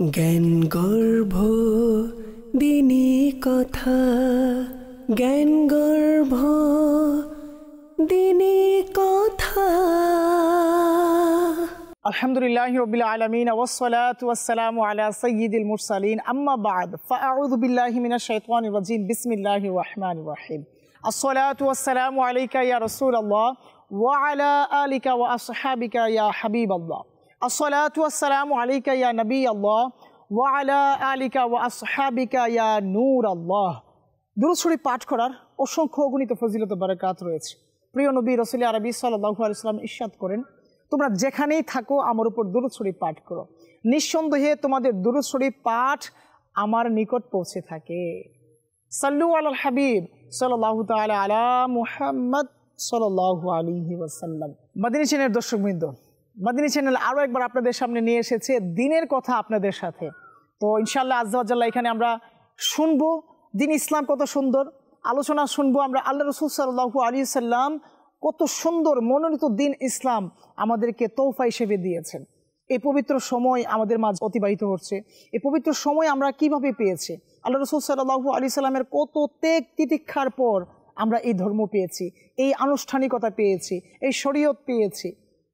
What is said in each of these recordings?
জ্ঞান গর্ভ দিনী কথা, জ্ঞান গর্ভ দিনী কথা। আলহামদুলিল্লাহি রাব্বিল আলামিন ওয়াসসালাতু ওয়াসসালামু আলা সাইয়্যিদিল মুরসালিন আম্মা বা'দ ফাআউযু বিল্লাহি মিনাশ শাইতানির রাজিম বিসমিল্লাহির রহমানির রহিম। আসসালাতু ওয়াসসালামু আলাইকা ইয়া রাসূলুল্লাহ ওয়া আলা আলিকা ওয়া আসহাবিকা ইয়া হাবিবাল্লাহ। আসসালাতু ওয়াসসালামু আলাইকা ইয়া নবিয়াল্লাহ ওয়া আলা আলিকা ওয়া আসহাবিকা ইয়া নূরাল্লাহ। দুরূদ শরীফ পাঠ করার অসংখ্য অগণিত ফজিলত ও বারাকাত রয়েছে। প্রিয় নবী রাসূল আরবি সাল্লাল্লাহু আলাইহি ওয়াসাল্লাম ইরশাদ করেন, তোমরা যেখানেই থাকো আমার উপর দুরূদ শরীফ পাঠ করো, নিঃসন্দেহে তোমাদের দুরূদ শরীফ পাঠ আমার নিকট পৌঁছে থাকে। সাল্লু আলাল হাবিব সাল্লাল্লাহু তাআলা আলা মুহাম্মদ সাল্লাল্লাহু আলাইহি ওয়াসাল্লাম। মাদিনী চ্যানেলের দর্শকবৃন্দ, মাদিনী চ্যানেল আরও একবার আপনাদের সামনে নিয়ে এসেছে দিনের কথা আপনাদের সাথে। তো ইনশাআল্লাহ আজ্জা ওয়া জাল্লা এখানে আমরা শুনবো দিন ইসলাম কত সুন্দর, আলোচনা শুনবো আমরা আল্লাহ রাসূল সাল্লাল্লাহু আলাইহি সাল্লাম কত সুন্দর মনোনীত দিন ইসলাম আমাদেরকে তৌফা হিসেবে দিয়েছেন। এই পবিত্র সময় আমাদের মাঝে অতিবাহিত হচ্ছে, এই পবিত্র সময় আমরা কিভাবে পেয়েছি? আল্লাহ রাসূল সাল্লাল্লাহু আলাইহি সাল্লামের কত ত্যাগ তিতিক্ষার পর আমরা এই ধর্ম পেয়েছি, এই আনুষ্ঠানিকতা পেয়েছি, এই শরীয়ত পেয়েছি।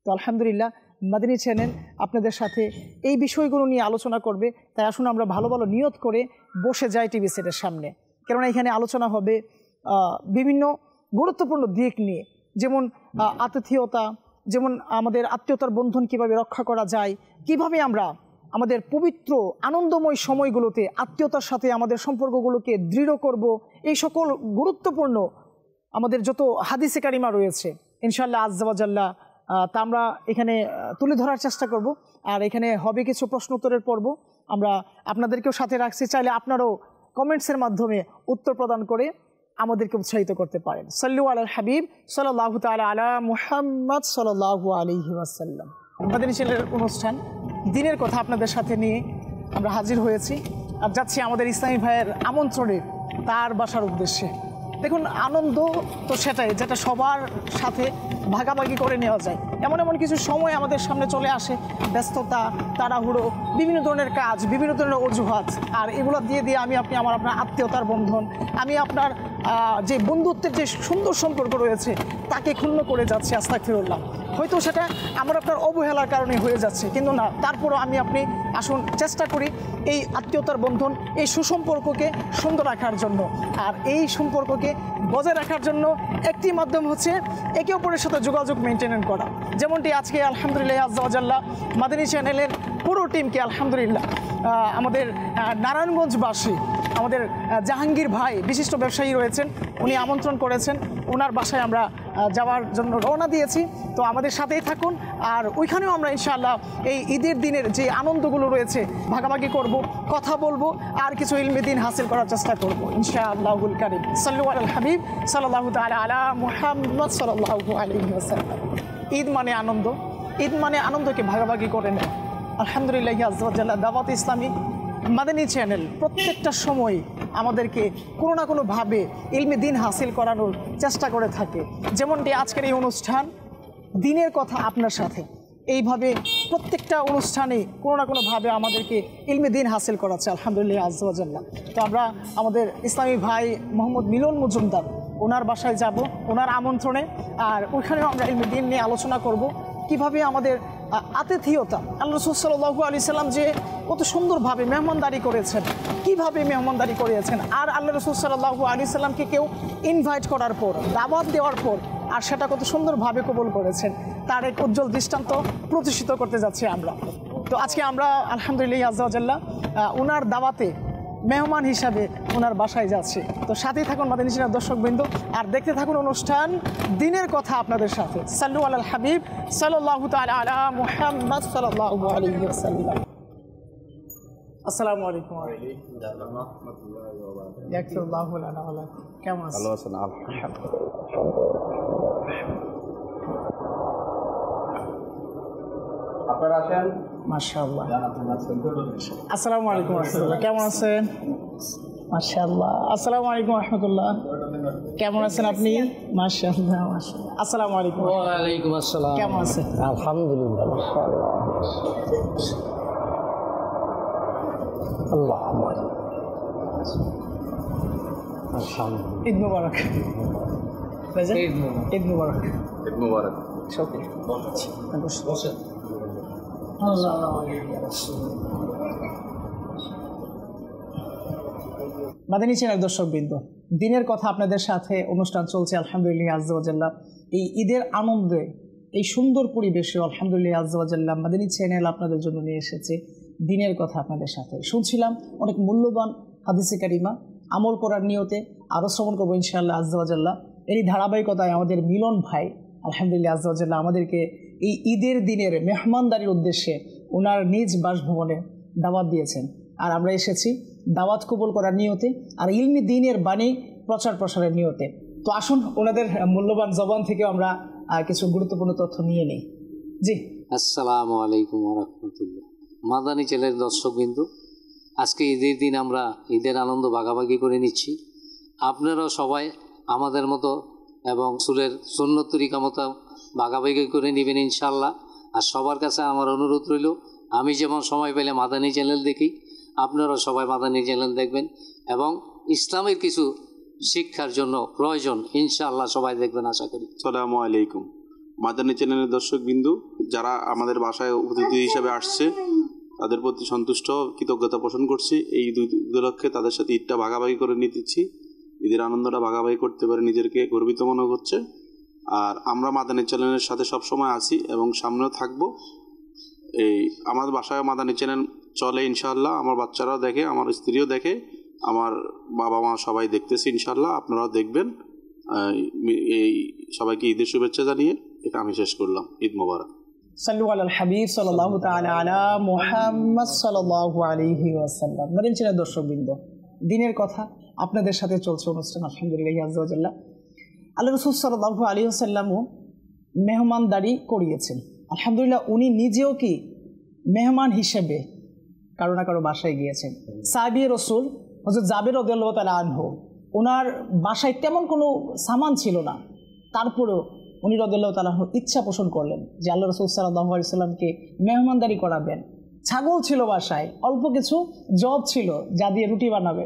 তো আলহামদুলিল্লাহ মাদিনী চ্যানেল আপনাদের সাথে এই বিষয়গুলো নিয়ে আলোচনা করবে। তাই আসুন আমরা ভালো ভালো নিয়ত করে বসে যাই টিভি সেটের সামনে, কেননা এখানে আলোচনা হবে বিভিন্ন গুরুত্বপূর্ণ দিক নিয়ে, যেমন আতিথেয়তা, যেমন আমাদের আত্মীয়তার বন্ধন কিভাবে রক্ষা করা যায়, কিভাবে আমরা আমাদের পবিত্র আনন্দময় সময়গুলোতে আত্মীয়তার সাথে আমাদের সম্পর্কগুলোকে দৃঢ় করব, এই সকল গুরুত্বপূর্ণ আমাদের যত হাদিসে কারিমা রয়েছে ইনশাআল্লাহ আজ্জা ওয়া জাল্লা তা আমরা এখানে তুলে ধরার চেষ্টা করব। আর এখানে হবে কিছু প্রশ্ন উত্তরের পর্ব, আমরা আপনাদেরকেও সাথে রাখছি, চাইলে আপনারাও কমেন্টসের মাধ্যমে উত্তর প্রদান করে আমাদেরকে উৎসাহিত করতে পারেন। সাল্লু আলাল হাবিব সাল্লাল্লাহু তাআলা আলা মুহাম্মদ সাল্লাল্লাহু আলাইহি ওয়াসাল্লাম। মাদিনী চ্যানেলের অনুষ্ঠান দিনের কথা আপনাদের সাথে নিয়ে আমরা হাজির হয়েছি আর যাচ্ছি আমাদের ইসলামী ভাইয়ের আমন্ত্রণে তার বাসার উদ্দেশ্যে। দেখুন, আনন্দ তো সেটাই যেটা সবার সাথে ভাগাভাগি করে নেওয়া যায়। এমন এমন কিছু সময় আমাদের সামনে চলে আসে, ব্যস্ততা, তাড়াহুড়ো, বিভিন্ন ধরনের কাজ, বিভিন্ন ধরনের অজুহাত, আর এগুলো দিয়ে দিয়ে আমি আপনি আপনার আত্মীয়তার বন্ধন, আমি আপনার যে বন্ধুত্বের যে সুন্দর সম্পর্ক রয়েছে তাকে ক্ষুণ্ণ করে যাচ্ছে। আস্তাগফিরুল্লাহ। হয়তো সেটা আমার আপনার অবহেলার কারণে হয়ে যাচ্ছে, কিন্তু না, তারপরও আমি আপনি আসুন চেষ্টা করি এই আত্মীয়তার বন্ধন, এই সুসম্পর্ককে সুন্দর রাখার জন্য। আর এই সম্পর্ককে বজায় রাখার জন্য একটি মাধ্যম হচ্ছে একে অপরের সাথে যোগাযোগ মেনটেন করা। যেমনটি আজকে আলহামদুলিল্লাহ আজ্জা ওয়া জাল্লা মাদিনী চ্যানেলের পুরো টিমকে আলহামদুলিল্লাহ আমাদের নারায়ণগঞ্জবাসী আমাদের জাহাঙ্গীর ভাই বিশিষ্ট ব্যবসায়ী রয়েছেন, উনি আমন্ত্রণ করেছেন, ওনার বাসায় আমরা যাওয়ার জন্য রওনা দিয়েছি। তো আমাদের সাথেই থাকুন, আর ওইখানেও আমরা ইনশাআল্লাহ এই ঈদের দিনের যে আনন্দগুলো রয়েছে ভাগাভাগি করব, কথা বলবো, আর কিছু ইলমে দিন হাসিল করার চেষ্টা করব ইনশাআল্লাহুল কারীম। সাল্লু আলাল হাবিব সাল্লাল্লাহু তাআলা আলা মুহাম্মদ সাল্লাল্লাহু আলাইহি ওয়াসাল্লাম। ঈদ মানে আনন্দ, ঈদ মানে আনন্দকে ভাগাভাগি করে নেওয়া। আলহামদুলিল্লাহ আজ্জা ওয়া জাল্লা দাওয়াত ইসলামী মাদানী চ্যানেল প্রত্যেকটা সময় আমাদেরকে কোনো না কোনোভাবে ইলমে দিন হাসিল করানোর চেষ্টা করে থাকে। যেমনটি আজকের এই অনুষ্ঠান দিনের কথা আপনার সাথে, এইভাবে প্রত্যেকটা অনুষ্ঠানে কোনো না কোনোভাবে আমাদেরকে ইলমে দিন হাসিল করাচ্ছে আলহামদুলিল্লাহ আজ্জা ওয়া জাল্লা। তো আমরা আমাদের ইসলামী ভাই মোহাম্মদ মিলন মজুমদার ওনার বাসায় যাব ওনার আমন্ত্রণে, আর ওইখানেও আমরা ইলমে দিন নিয়ে আলোচনা করব, কিভাবে আমাদের আতিথেয়তা আল্লাহ রাসূল সাল্লাল্লাহু আলাইহি সাল্লাম যে কত সুন্দরভাবে মেহমানদারি করেছেন, কিভাবে মেহমানদারি করেছেন, আর আল্লাহ রাসূল সাল্লাল্লাহু আলাইহি সাল্লামকে কেউ ইনভাইট করার পর, দাওয়াত দেওয়ার পর, আর সেটা কত সুন্দরভাবে কবুল করেছেন, তার এক উজ্জ্বল দৃষ্টান্ত প্রতিষ্ঠিত করতে যাচ্ছি আমরা। তো আজকে আমরা আলহামদুলিল্লাহ আজ্জা ওয়া জাল্লা ওনার দাওয়াতে মেহমান হিসাবে ওনার বাসায় যাচ্ছি। তো সাথেই থাকুন মাদানী চ্যানেলের দর্শকবৃন্দ, আর দেখতে থাকুন অনুষ্ঠান দিনের কথা আপনাদের সাথে। সাল্লু আলাল হাবিব সাল্লাল্লাহু তাআলা আলা মুহাম্মদ সাল্লাল্লাহু আলাইহি ওয়াসাল্লাম। আসসালামু আলাইকুম ওয়া রাহমাতুল্লাহি ওয়া বারাকাতুহু। ইয়াকফিরুল্লাহু লানা ওয়া লাকুম। কেমন আছেন? ভালো আছেন? আপনারা আছেন? মাশাআল্লাহ। আসসালামু আলাইকুম ওয়া রাহমাতুল্লাহ। কেমন আছেন? মাশাআল্লাহ। আসসালামু আলাইকুম ওয়া রাহমাতুল্লাহ। কেমন আছেন আপনি? মাশাআল্লাহ মাশাআল্লাহ। আসসালামু আলাইকুম। ওয়া আলাইকুম আসসালাম। কেমন আছেন? আলহামদুলিল্লাহ। আল্লাহ ঈদ মুবারক ভাইজান, ঈদ মুবারক। ঈদ মুবারক। মাদানী চ্যানেল দর্শকবৃন্দ, দিনের কথা আপনাদের সাথে অনুষ্ঠান চলছে আলহামদুলিল্লাহ আজ্জা ওয়া জাল্লা। এই ঈদের আনন্দে, এই সুন্দর পরিবেশে আলহামদুলিল্লাহ আজ্জা ওয়া জাল্লা মাদানী চ্যানেল আপনাদের জন্য নিয়ে এসেছে দিনের কথা আপনাদের সাথে। শুনছিলাম অনেক মূল্যবান হাদিসে কারিমা, আমল করার নিয়তে আরও শ্রবণ করবো ইনশাআল্লাহ আজ্জা ওয়া জাল্লা। এরই ধারাবাহিকতায় আমাদের মিলন ভাই আলহামদুলিল্লাহ আজ্জা ওয়া জাল্লা আমাদেরকে এই ঈদের দিনের মেহমানদারির উদ্দেশ্যে ওনার নিজ বাসভবনে দাওয়াত দিয়েছেন, আর আমরা এসেছি দাওয়াত কবুল করার নিয়তে আর ইলমি দ্বীনের বাণী প্রচার প্রসারের নিয়তে। তো আসুন ওনাদের মূল্যবান জবান থেকে আমরা কিছু গুরুত্বপূর্ণ তথ্য নিয়ে নিই। জি, আসসালামু আলাইকুম ওয়া রাহমাতুল্লাহ। মাদানী চ্যানেলের দর্শকবৃন্দ, আজকে ঈদের দিন আমরা ঈদের আনন্দ ভাগাভাগি করে নিচ্ছি। আপনারাও সবাই আমাদের মতো এবং সুরের সুন্নত তরিকা মতো ভাগাভাগি করে নেবেন ইনশাআল্লাহ। আর সবার কাছে আমার অনুরোধ রইল, আমি যেমন সময় পেলে মাদানী চ্যানেল দেখি, আপনারাও সবাই মাদানী চ্যানেল দেখবেন এবং ইসলামের কিছু শিক্ষার জন্য প্রয়োজন ইনশাআল্লাহ সবাই দেখবেন আশা করি। আসসালামু আলাইকুম। মাদানী চ্যানেলের দর্শকবিন্দু যারা আমাদের বাসায় অতিথি হিসেবে আসছে তাদের প্রতি সন্তুষ্ট কৃতজ্ঞতা পোষণ করছি। এই ঈদ উপলক্ষে তাদের সাথে ঈদটা ভাগাভাগি করে নিতেছি। ঈদের আনন্দটা ভাগাভাগি করতে পারে নিজেকে গর্বিত মনে হচ্ছে। আর আমরা মাদানী চ্যানেলের সাথে সবসময় আছি এবং সামনেও থাকবো। এই আমাদের বাসায় মাদানী চ্যানেল চলে ইনশাআল্লাহ। আমার বাচ্চারাও দেখে, আমার স্ত্রীও দেখে, আমার বাবা মা সবাই দেখতেছে ইনশাআল্লাহ। আপনারাও দেখবেন। এই সবাইকে ঈদের শুভেচ্ছা জানিয়ে এটা আমি শেষ করলাম। ঈদ মোবারক। সাল্লু আলাল হাবিব সাল্লাল্লাহু তাআলা আলা মুহাম্মদ সাল্লাল্লাহু আলাইহি ওয়াসাল্লাম। মাদানী চ্যানেল দর্শকবৃন্দ, দিনের কথা আপনাদের সাথে চলছে অনুষ্ঠান আলহামদুলিল্লাহ আজ্জা ওয়া জাল্লা। আল্লাহ রাসূল সাল্লাল্লাহু আলাইহি ওয়াসাল্লামও মেহমানদারি করিয়েছেন আলহামদুলিল্লাহ। উনি নিজেও কি মেহমান হিসেবে কারো না কারো বাসায় গিয়েছেন। সাহাবী রাসূল হযরত জাবের রাদিয়াল্লাহু তাআলা আনহু, ওনার বাসায় তেমন কোনো সামান ছিল না, তারপরেও উনি রাদিয়াল্লাহু তাআলা আনহু ইচ্ছা পোষণ করলেন যে আল্লাহ রাসূল সাল্লাল্লাহু আলাইহি ওয়াসাল্লামকে মেহমানদারি করাবেন। ছাগল ছিল বাসায়, অল্প কিছু জব ছিল যা দিয়ে রুটি বানাবে।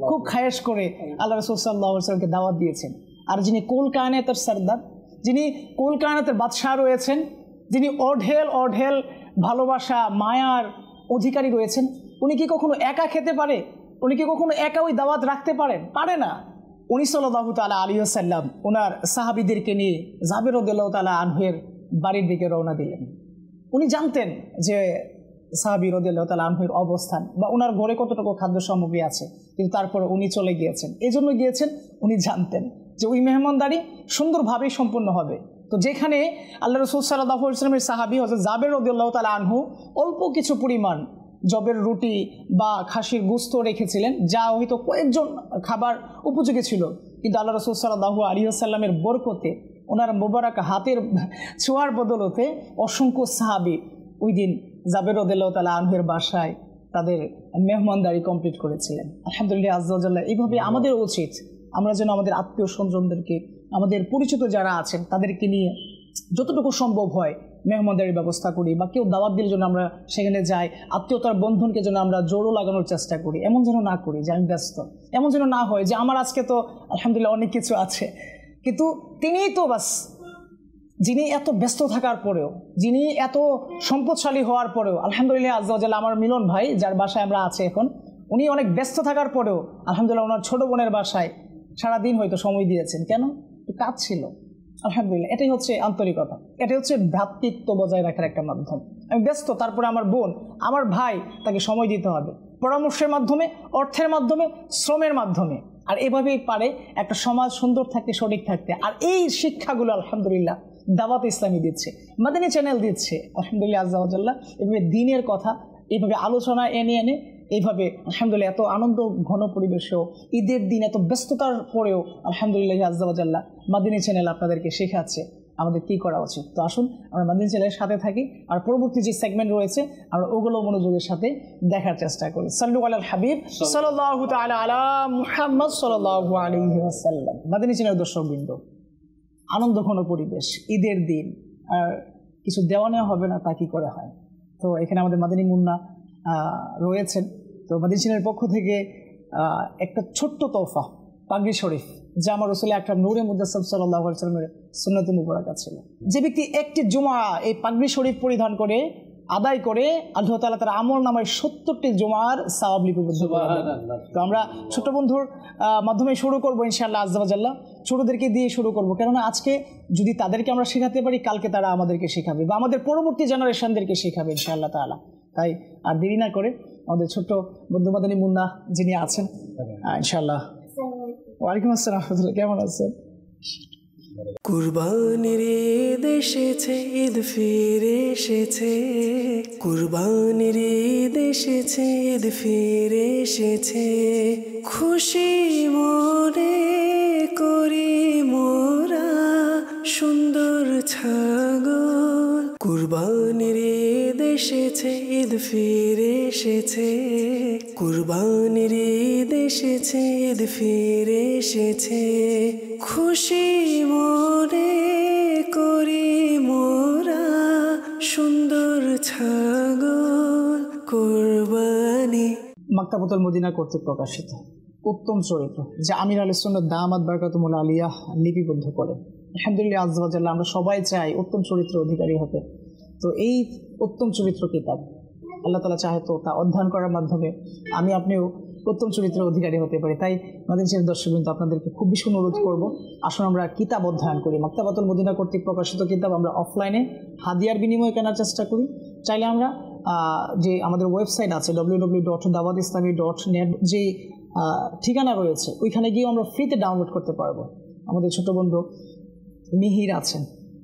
খুব খায়েশ করে আল্লাহ রাসূল সাল্লাল্লাহু আলাইহি ওয়াসাল্লামকে দাওয়াত দিয়েছেন। আর যিনি কুল কায়নাতের সরদার, যিনি কুল কায়নাতের বাদশাহ রয়েছেন, যিনি অঢেল ভালোবাসা মায়ার অধিকারী রয়েছেন, উনি কি কখনো একা খেতে পারে? উনি কি কখনো একা ওই দাওয়াত রাখতে পারেন? পারে না। উনি সাল্লাল্লাহু তাআলা আলাইহি ওয়াসাল্লাম ওনার সাহাবীদেরকে নিয়ে জাবের রাদিয়াল্লাহু তাআলা আনহুর বাড়ির দিকে রওনা দিলেন। উনি জানতেন যে সাহাবী রাদিয়াল্লাহু তাআলা আনহুর অবস্থান বা ওনার ঘরে কতটুকু খাদ্য সামগ্রী আছে, কিন্তু তারপরে উনি চলে গিয়েছেন। এই জন্য গিয়েছেন, উনি জানতেন যে ওই মেহমানদারি সুন্দরভাবেই সম্পূর্ণ হবে। তো যেখানে আল্লাহ রাসূল সাল্লাল্লাহু আলাইহি ওয়াসাল্লামের সাহাবী হযরত জাবের রাদিয়াল্লাহু তাআলা আনহু অল্প কিছু পরিমাণ জবের রুটি বা খাসির গোশত রেখেছিলেন, যা হয়তো কয়েকজন খাবার উপযোগী ছিল, কিন্তু আল্লাহ রাসূল সাল্লাল্লাহু আলাইহি ওয়াসাল্লামের বরকতে, ওনার মোবারক হাতের ছোঁয়ার বদলতে অসংখ্য সাহাবী ওই দিন জাবের রাদিয়াল্লাহু তাআলা আনহুর বাসায় তাদের মেহমানদারি কমপ্লিট করেছিলেন আলহামদুলিল্লাহ আজ্জা ওয়া জাল্লা। এইভাবে আমাদের উচিত আমরা যেন আমাদের আত্মীয় স্বজনদেরকে, আমাদের পরিচিত যারা আছেন তাদেরকে নিয়ে যতটুকু সম্ভব হয় মেহমানদারির ব্যবস্থা করি, বা কেউ দাওয়াত দিলে যেন আমরা সেখানে যাই, আত্মীয়তার বন্ধনকে যেন আমরা জোরও লাগানোর চেষ্টা করি। এমন যেন না করি যে আমি ব্যস্ত, এমন যেন না হয় যে আমার আজকে তো আলহামদুলিল্লাহ অনেক কিছু আছে, কিন্তু তিনিই তো বাস, যিনি এত ব্যস্ত থাকার পরেও, যিনি এত সম্পদশালী হওয়ার পরেও আলহামদুলিল্লাহ আজ্জা ওয়া জাল্লা, আমার মিলন ভাই যার বাসায় আমরা আছি এখন, উনি অনেক ব্যস্ত থাকার পরেও আলহামদুলিল্লাহ ওনার ছোট বোনের বাসায় সারাদিন হয়তো সময় দিয়েছেন। কেন? কাজ ছিল। আলহামদুলিল্লাহ, এটাই হচ্ছে আন্তরিকতা, এটাই হচ্ছে ভ্রাতৃত্ব বজায় রাখার একটা মাধ্যম। আমি ব্যস্ত, তারপরে আমার বোন, আমার ভাই, তাকে সময় দিতে হবে পরামর্শের মাধ্যমে, অর্থের মাধ্যমে, শ্রমের মাধ্যমে। আর এভাবেই পারে একটা সমাজ সুন্দর থাকতে, সঠিক থাকতে। আর এই শিক্ষাগুলো আলহামদুলিল্লাহ দাওয়াত ইসলামী দিচ্ছে, মাদানী চ্যানেল দিচ্ছে আলহামদুলিল্লাহ আজ্জা ওয়া জাল্লা। এভাবে দ্বীনের কথা এইভাবে আলোচনা এনে এইভাবে আলহামদুলিল্লাহ এত আনন্দ ঘন পরিবেশেও, ঈদের দিন এত ব্যস্ততার পরেও আলহামদুলিল্লাহ আজ্জা ওয়া জাল্লা মাদানী চ্যানেল আপনাদেরকে শেখাচ্ছে আমাদের কী করা উচিত। তো আসুন আমরা মাদানী চ্যানেলের সাথে থাকি, আর পরবর্তী যে সেগমেন্ট রয়েছে আমরা ওগুলো মনোযোগের সাথে দেখার চেষ্টা করি। সাল্লু আলাল হাবিব সাল্লাল্লাহু তাআলা আলা মুহাম্মদ সাল্লাল্লাহু আলাইহি ওয়াসাল্লাম। মাদানী চ্যানেলের দর্শকবৃন্দ, আনন্দ ঘন পরিবেশ, ঈদের দিন, আর কিছু দেওয়া নেওয়া হবে না তা কী করে হয়? তো এখানে আমাদের মাদানী মুন্না রয়েছেন, তো তো মাদিনী চ্যানেলের পক্ষ থেকে একটা ছোট্ট তোহফা পাগড়ি শরীফ, যা আমার রাসূল আকরাম নূরে মুজাসসাম সাল্লাল্লাহু আলাইহি ওয়াসাল্লামের সুন্নাতে মুবারাকা ছিল। যে ব্যক্তি একটি জুমা এই পাগড়ি শরীফ পরিধান করে আদায় করে, আল্লাহ তাআলা তার আমল নামায় 70টি জুমার সওয়াব লিপিবদ্ধ করে দেন। তো আমরা ছোট বন্ধুর মাধ্যমে শুরু করবো ইনশাআল্লাহ আজ্জা ওয়া জাল্লা। ছোটদেরকে দিয়ে শুরু করবো, কেননা আজকে যদি তাদেরকে আমরা শেখাতে পারি, কালকে তারা আমাদেরকে শেখাবে বা আমাদের পরবর্তী জেনারেশনদেরকে শেখাবে ইনশাআল্লাহ তাআলা। তাই আর দেরি না করে আমাদের ছোট্ট বন্ধু মাদানী মুন্না যিনি আছেন ইনশাআল্লাহ। ওয়ালাইকুম আসসালাম রাহমাতুল্লাহ, কেমন আছেন? কুরবানির ঈদ এসেছে, ঈদ ফিরে এসেছে, কুরবানির ঈদ এসেছে, ঈদ ফিরে এসেছে, খুশি মনে করি মোরা সুন্দর ছাগল। কুরবানির ঈদ এসেছে, ঈদ ফিরে এসেছে, কুরবানির ঈদ এসেছে, ঈদ ফিরে এসেছে, খুশি মনে করি মোরা সুন্দর ছাগল কুরবানি। মাকতাবাতুল মদিনা কর্তৃক প্রকাশিত উত্তম চরিত্র, যা আমির আহলে সুন্নাত দামাত বারাকাতুহুল আলিয়া লিপিবদ্ধ করে। আলহামদুলিল্লাহ আজ্জা ওয়া জাল্লা, আমরা সবাই চাই উত্তম চরিত্রের অধিকারী হতে। তো এই উত্তম চরিত্র কিতাব আল্লাহ তাআলা চাহে তো তা অধ্যয়ন করার মাধ্যমে আমি আপনিও উত্তম চরিত্রের অধিকারী হতে পারি। তাই মাদিনী চ্যানেল দর্শকবৃন্দ, আপনাদেরকে খুব বেশি অনুরোধ করবো, আসুন আমরা কিতাব অধ্যয়ন করি। মাকতাবাতুল মদিনা কর্তৃক প্রকাশিত কিতাব আমরা অফলাইনে হাদিয়ার বিনিময়ে কেনার চেষ্টা করি। চাইলে আমরা যে আমাদের ওয়েবসাইট আছে www.dawatislami.net, যে ঠিকানা রয়েছে ওইখানে গিয়েও আমরা ফ্রিতে ডাউনলোড করতে পারবো। আমাদের ছোট বন্ধু মিহির আছেন,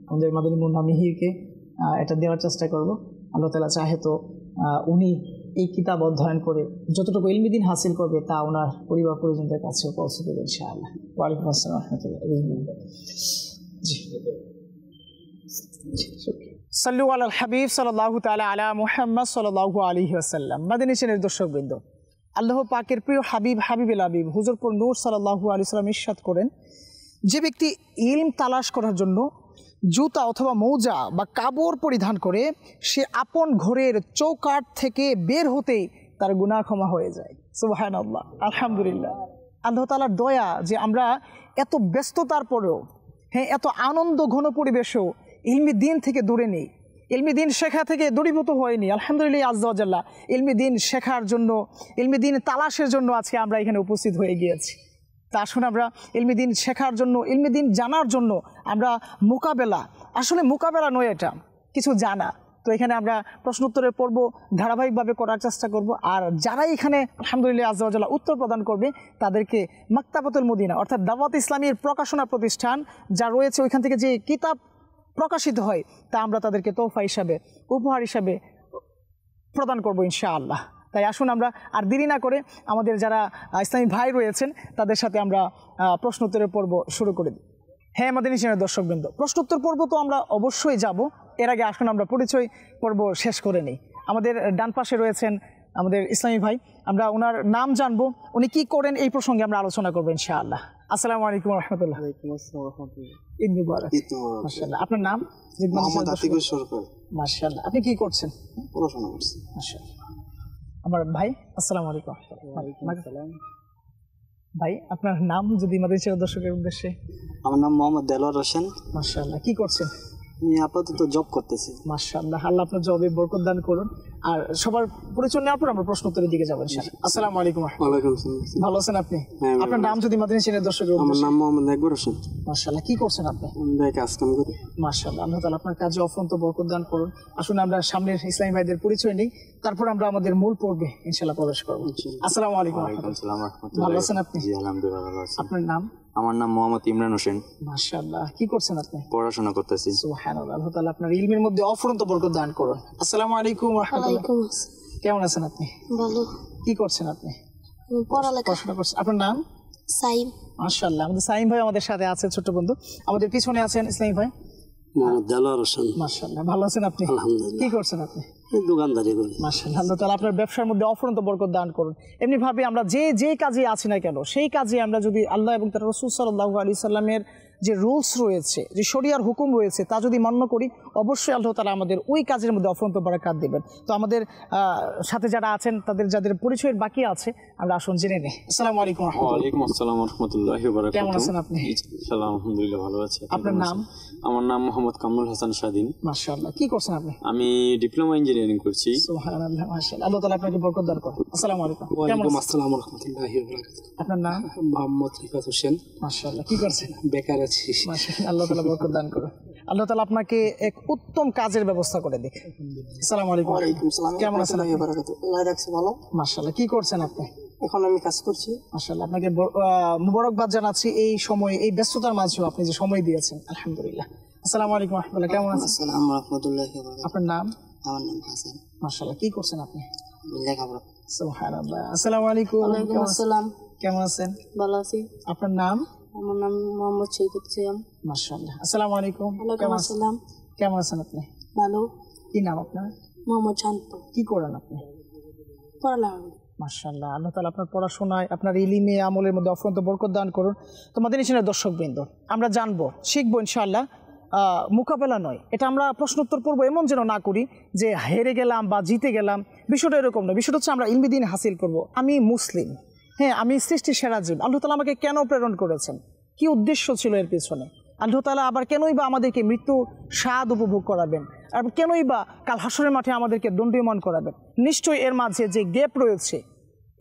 আমাদের মাদানী মুন্না মিহিরকে এটা দেওয়ার চেষ্টা করব। আল্লাহ তাআলা চাহে তো উনি এই কিতাব অধ্যয়ন করে যতটুকু ইলমি দিন হাসিল করবে তা ওনার পরিবার পরিজনদের কাছে পৌঁছে দেবে ইনশাআল্লাহ। ওয়ালাইকুম আসসালাম রাহমাতুল্লাহ। জি, সাল্লু আলাল হাবিব সাল্লাল্লাহু তাআলা আলা মুহাম্মদ সাল্লাল্লাহু আলাইহি ওয়াসাল্লাম। মাদানী চ্যানেলের দর্শকবৃন্দ, আল্লাহ পাকের প্রিয় হাবিব হাবিবুল হাবিব হুজুরপুর নূর সাল্লাল্লাহু আলাইহি ওয়াসাল্লাম ইরশাদ করেন, যে ব্যক্তি ইলম তালাশ করার জন্য জুতা অথবা মৌজা বা কাপড় পরিধান করে, সে আপন ঘরের চৌকাঠ থেকে বের হতেই তার গুনাহ ক্ষমা হয়ে যায়। সুবহানাল্লাহ, আলহামদুলিল্লাহ। আল্লাহ তাআলার দয়া যে আমরা এত ব্যস্ততার পরেও, হ্যাঁ, এত আনন্দ ঘন পরিবেশেও ইলমি দিন থেকে দূরে নেই, ইলমি দিন শেখা থেকে দূরীভূত হয়নি। আলহামদুলিল্লাহ আজ্জা ওয়া জাল্লা, ইলমি দিন শেখার জন্য, ইলমি দিন তালাশের জন্য আজকে আমরা এখানে উপস্থিত হয়ে গিয়েছি। তা আসুন আমরা ইলমি দিন শেখার জন্য, ইলমি দিন জানার জন্য আমরা মোকাবেলা, আসলে মোকাবেলা নয়, এটা কিছু জানা। তো এখানে আমরা প্রশ্ন উত্তরের পর্ব ধারাবাহিকভাবে করার চেষ্টা করব। আর যারা এখানে আলহামদুলিল্লাহ আজ্জা ওয়া জাল্লা উত্তর প্রদান করবে, তাদেরকে মাকতাবাতুল মদিনা অর্থাৎ দাওয়াত ইসলামীর প্রকাশনা প্রতিষ্ঠান যা রয়েছে, ওইখান থেকে যে কিতাব প্রকাশিত হয় তা আমরা তাদেরকে তোহফা হিসাবে, উপহার হিসাবে প্রদান করব ইনশাআল্লাহ। তাই আসুন আমরা আর দেরি না করে আমাদের যারা ইসলামী ভাই রয়েছেন তাদের সাথে আমরা প্রশ্ন উত্তরের পর্ব শুরু করে দিই। হ্যাঁ মাদানী চ্যানেলের দর্শকবৃন্দ, প্রশ্ন উত্তর পর্ব তো আমরা অবশ্যই যাব। এর আগে আসুন আমরা পরিচয় পর্ব শেষ করে নিই। আমাদের ডান পাশে রয়েছেন আমাদের ইসলামী ভাই, আমরা ওনার নাম জানবো, উনি কি করেন এই প্রসঙ্গে আমরা আলোচনা করবো ইনশাআল্লাহ। আসসালামু আলাইকুম রাহমাতুল্লাহ। ঈদ মুবারক। মাশাআল্লাহ, আপনার নাম? মোহাম্মদ আতিকুর সরকার। মাশাআল্লাহ, আপনি কি করছেন? পড়াশোনা করছি। মাশাআল্লাহ। আমার ভাই, আসসালামু আলাইকুম। ভাই, আপনার নাম যদি মাদানী চ্যানেল দর্শকের উদ্দেশ্যে? আমার নাম মোহাম্মদ দেলোয়ার হোসেন। মাশাআল্লাহ, কি করছেন? আমি আপাতত জব করতেছি। মাশাআল্লাহ, আল্লাহ আপনার জবে বরকত দান করুন। আর সবার পরিচয় নেওয়ার পর আমরা প্রশ্ন উত্তরের দিকে যাবো ইনশাআল্লাহ। আসসালামু আলাইকুম। ওয়ালাইকুম আসসালাম। ভালো আছেন আপনি? আপনার নাম যদি মাদানী চ্যানেল দর্শকের উদ্দেশ্যে? আমার নাম মোহাম্মদ আকবর হোসেন। মাশাআল্লাহ, কি করছেন আপনি? আমি কাজ কাম করি। মাশাআল্লাহ, আল্লাহ তাআলা আপনার কাজে অফুরন্ত বরকত দান করুন। আসুন আমরা সামনের ইসলামী ভাইদের পরিচয় নিই, তারপর আমরা আমাদের মূল পর্বে ইনশাআল্লাহ প্রবেশ করব। আসসালামু আলাইকুম। ভালো আছেন আপনি? জি আলহামদুলিল্লাহ ভালো আছি। আপনার নাম? আমার নাম মোহাম্মদ ইমরান হোসেন। মাশাআল্লাহ, কি করছেন আপনি? পড়াশোনা করতেছি। সুবহানাল্লাহ, আল্লাহ তাআলা আপনার ইলমের মধ্যে অফুরন্ত বরকত দান করুন। আসসালামু আলাইকুম ওয়া রাহমাতুল্লাহ। কেমন আছেন আপনি? ভালো। কি করছেন আপনি? পড়াশোনা করছেন। আপনার নাম? সাইম। মাশাআল্লাহ, আমাদের সাইম ভাই আমাদের সাথে আছে, ছোট বন্ধু। আমাদের পিছনে আছেন ইসলামী ভাই মোহাম্মদ দেলোয়ার হোসেন। মাশাআল্লাহ, ভালো আছেন আপনি? আলহামদুলিল্লাহ। কি করছেন আপনি? দোকানদারি করি। মাশাআল্লাহ, আল্লাহ তাআলা আপনার ব্যবসার মধ্যে অফুরন্ত বরকত দান করুন। এমনি ভাবে আমরা যে কাজে আছি না কেন, সেই কাজে আমরা যদি আল্লাহ এবং তার রাসূল সাল্লাল্লাহু আলাইহি সাল্লামের যে রুলস রয়েছে, যে শরিয়ার হুকুম রয়েছে, তা যদি মান্য করি অবশ্যই আল্লাহ তাআলা আমাদের ওই কাজের মধ্যে অফুরন্ত বারাকাত দেবেন। তো আমাদের সাথে যারা আছেন তাদের যাদের পরিচয়ের বাকি আছে আমরা আসুন জেনে নিই। আসসালামু আলাইকুম। ওয়ালাইকুম আসসালাম ওয়া রাহমাতুল্লাহি ওয়া বারাকাতুহু। কেমন আছেন আপনি? ইনশাআল্লাহ আলহামদুলিল্লাহ ভালো আছি। আপনার নাম? আমার নাম মোহাম্মদ কামরুল হাসান স্বাধীন। মাশাআল্লাহ। কি করছেন আপনি? আমি ডিপ্লোমা ইঞ্জিনিয়ারিং করছি। সুবহানাল্লাহ, মাশাআল্লাহ। আল্লাহ তাআলা আপনাকে বরকত দান করুন। আসসালামু আলাইকুম। ওয়ালাইকুম আসসালাম ওয়া রাহমাতুল্লাহি ওয়া বারাকাতুহু। আপনার নাম? মোহাম্মদ রিফাত হোসেন। মাশাআল্লাহ। কি করছেন? বেকার আছি। মাশাআল্লাহ, আল্লাহ তাআলা বরকত দান করুন। আল্লাহ তাআলা আপনাকে এক উত্তম কাজের ব্যবস্থা করে দিক। আসসালামু আলাইকুম। ওয়ালাইকুম আসসালাম। কেমন আছেন আপনি? আল্লাহ রাখছে ভালো। মাশাআল্লাহ। কি করছেন আপনি? এখন আমি কাজ করছি। মাশাআল্লাহ, আপনাকে মুবারকবাদ জানাচ্ছি এই সময়ে, এই ব্যস্ততার মাঝেও আপনি যে সময় দিয়েছেন, আলহামদুলিল্লাহ। আসসালামু আলাইকুম ওয়া রাহমাতুল্লাহ। কেমন আছেন? আসসালামু রাহমাতুল্লাহি ওয়া বারাকাতুহু। আপনার নাম? আমার নাম হাসান। মাশাআল্লাহ। কি করছেন আপনি? লেখাপড়া। সুবহানাল্লাহ। আসসালামু আলাইকুম। ওয়ালাইকুম আসসালাম। কেমন আছেন? ভালো আছি। আপনার নাম? আমার নাম মোহাম্মদ শহীদুল ইসলাম। মাশাআল্লাহ। আসসালামু আলাইকুম। ওয়ালাইকুম কেমন আছেন? আসসালাম। কেমন আছেন আপনি? ভালো। কি নাম আপনার? মোহাম্মদ শান্ত। কি করেন আপনি? পড়ালেখা। মাশাআল্লাহ, আল্লাহ তাআলা আপনার পড়াশোনায়, আপনার ইলমে আমলের মধ্যে অফুরন্ত বরকত দান করুন। তো মাদানী চ্যানেলের দর্শকবৃন্দ, আমরা জানবো, শিখবো ইনশাআল্লাহ। মোকাবেলা নয়, এটা আমরা প্রশ্নোত্তর পড়বো এমন যেন না করি যে হেরে গেলাম বা জিতে গেলাম, বিষয়টা এরকম নয়। বিষয়টা হচ্ছে আমরা ইলমি দ্বীন হাসিল করব। আমি মুসলিম, হ্যাঁ, আমি সৃষ্টির সেরা জীব। আল্লাহ তাআলা আমাকে কেন প্রেরণ করেছেন, কি উদ্দেশ্য ছিল এর পেছনে? আল্লাহ তাআলা আবার কেনই বা আমাদেরকে মৃত্যু স্বাদ উপভোগ করাবেন, আর কেনই বা কাল হাসরের মাঠে আমাদেরকে দণ্ডীয়মান করাবেন? নিশ্চয়ই এর মাঝে যে গ্যাপ রয়েছে,